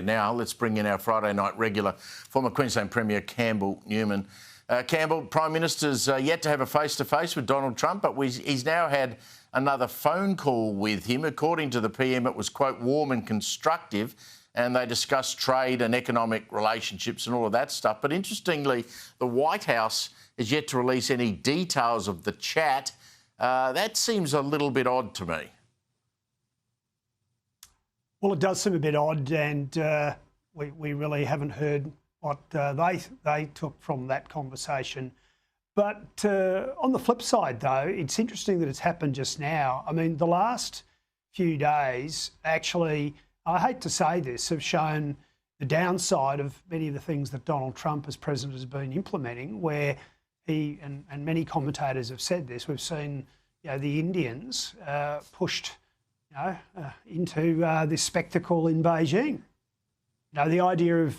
Now, let's bring in our Friday night regular, former Queensland Premier Campbell Newman. Campbell, Prime Minister's yet to have a face-to-face with Donald Trump, but he's now had another phone call with him. According to the PM, it was, quote, warm and constructive, and they discussed trade and economic relationships and all of that stuff. But interestingly, the White House is yet to release any details of the chat. That seems a little bit odd to me. Well, it does seem a bit odd, and we really haven't heard what they took from that conversation. But on the flip side, though, it's interesting that it's happened just now. I mean, the last few days, actually, I hate to say this, have shown the downside of many of the things that Donald Trump as president has been implementing, where he and many commentators have said this. We've seen, the Indians pushed into this spectacle in Beijing. The idea of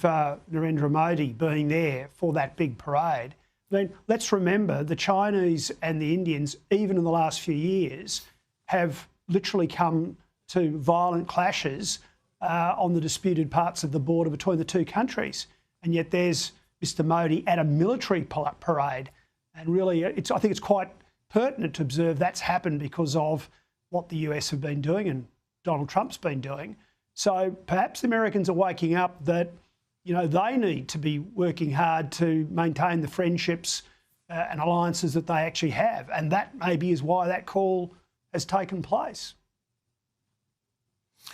Narendra Modi being there for that big parade. I mean, let's remember the Chinese and the Indians, even in the last few years, have literally come to violent clashes on the disputed parts of the border between the two countries. And yet there's Mr. Modi at a military parade. And really, I think it's quite pertinent to observe that's happened because of what the US have been doing and Donald Trump's been doing. So perhaps the Americans are waking up that, they need to be working hard to maintain the friendships and alliances that they actually have. And that maybe is why that call has taken place.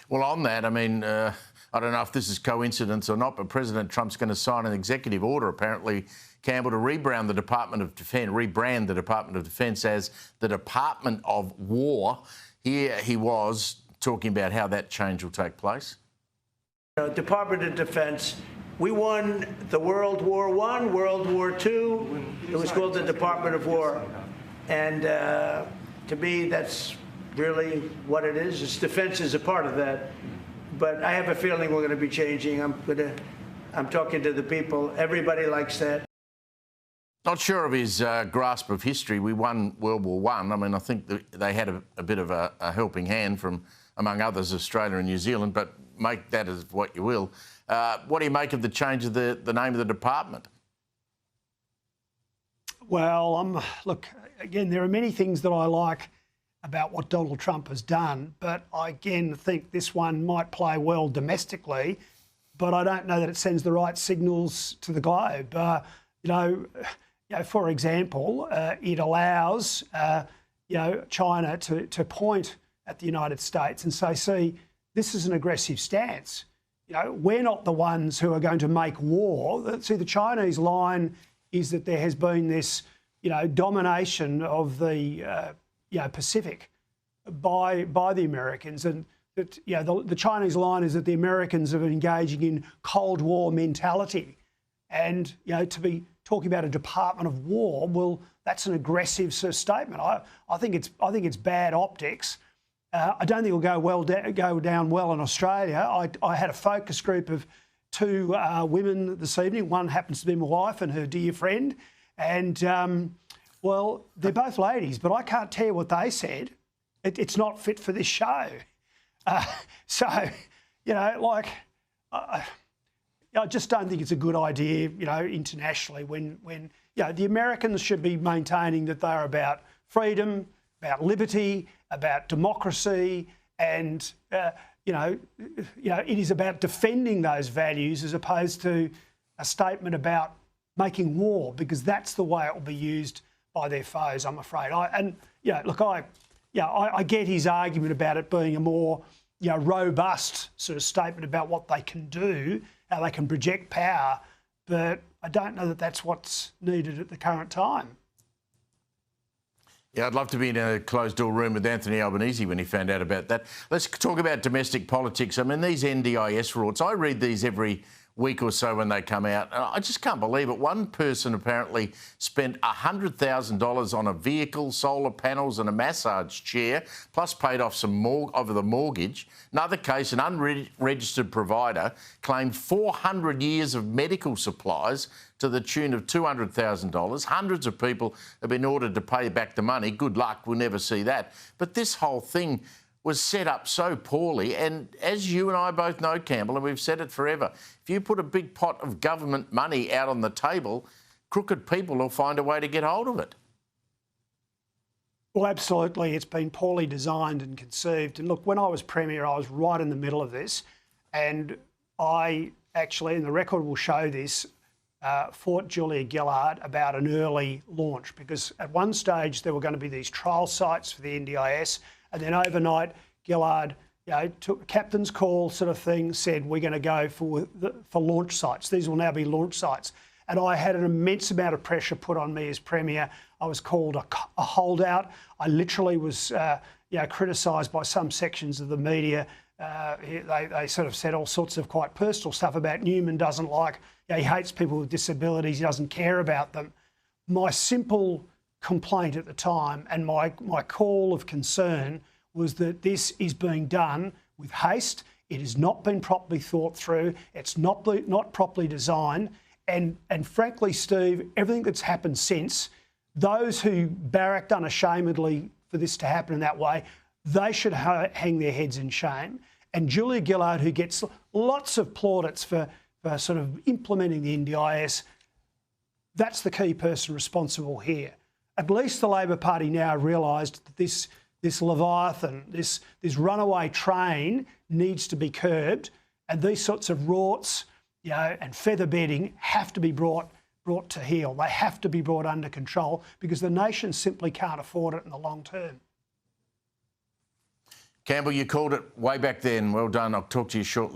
Well, on that, I mean, I don't know if this is coincidence or not, but President Trump's going to sign an executive order, apparently, Campbell, to rebrand the Department of Defence as the Department of War. Here he was talking about how that change will take place. Department of Defense, we won the World War I, World War II. It was called the Department of War. And to me, that's really what it is. It's defense is a part of that. But I have a feeling we're going to be changing. I'm talking to the people. Everybody likes that. Not sure of his grasp of history. We won World War I. I mean, I think they had a bit of a helping hand from, among others, Australia and New Zealand, but make that as what you will. What do you make of the change of the name of the department? Well, look, again, there are many things that I like about what Donald Trump has done, but I again think this one might play well domestically, but I don't know that it sends the right signals to the globe. For example, it allows China to point at the United States and say, see, this is an aggressive stance. We're not the ones who are going to make war. See, the Chinese line is that there has been this, domination of the Pacific by the Americans, and that the Chinese line is that the Americans are engaging in Cold War mentality, and to be talking about a Department of War, well, that's an aggressive sort of statement. I think it's bad optics. I don't think it'll go down well in Australia. I had a focus group of two women this evening. One happens to be my wife and her dear friend. And, well, they're both ladies, but I can't tell you what they said. It's not fit for this show. I just don't think it's a good idea, internationally when the Americans should be maintaining that they're about freedom, about liberty, about democracy, and it is about defending those values as opposed to a statement about making war, because that's the way it will be used by their foes, I'm afraid. I get his argument about it being a more robust sort of statement about what they can do, how they can project power, but I don't know that that's what's needed at the current time. Yeah, I'd love to be in a closed-door room with Anthony Albanese when he found out about that. Let's talk about domestic politics. I mean, these NDIS rules, I read these every week or so when they come out. I just can't believe it. One person apparently spent $100,000 on a vehicle, solar panels and a massage chair, plus paid off some of the mortgage. Another case, an unregistered provider claimed 400 years of medical supplies to the tune of $200,000. Hundreds of people have been ordered to pay back the money. Good luck, we'll never see that. But this whole thing was set up so poorly. And as you and I both know, Campbell, and we've said it forever, if you put a big pot of government money out on the table, crooked people will find a way to get hold of it. Well, absolutely. It's been poorly designed and conceived. And look, when I was Premier, I was right in the middle of this. And I actually, and the record will show this, fought Julia Gillard about an early launch, because at one stage there were going to be these trial sites for the NDIS, and then overnight Gillard, took a captain's call sort of thing, said we're going to go for launch sites. These will now be launch sites. And I had an immense amount of pressure put on me as Premier. I was called a holdout. I literally was criticised by some sections of the media. They sort of said all sorts of quite personal stuff about Newman doesn't like, he hates people with disabilities, he doesn't care about them. My simple complaint at the time and my call of concern was that this is being done with haste. It has not been properly thought through. It's not properly designed. And frankly, Steve, everything that's happened since, those who barracked unashamedly for this to happen in that way, they should hang their heads in shame. And Julia Gillard, who gets lots of plaudits for sort of implementing the NDIS, that's the key person responsible here. At least the Labor Party now realised that this Leviathan, this runaway train needs to be curbed, and these sorts of rorts, and feather bedding have to be brought to heel. They have to be brought under control, because the nation simply can't afford it in the long term. Campbell, you called it way back then. Well done. I'll talk to you shortly.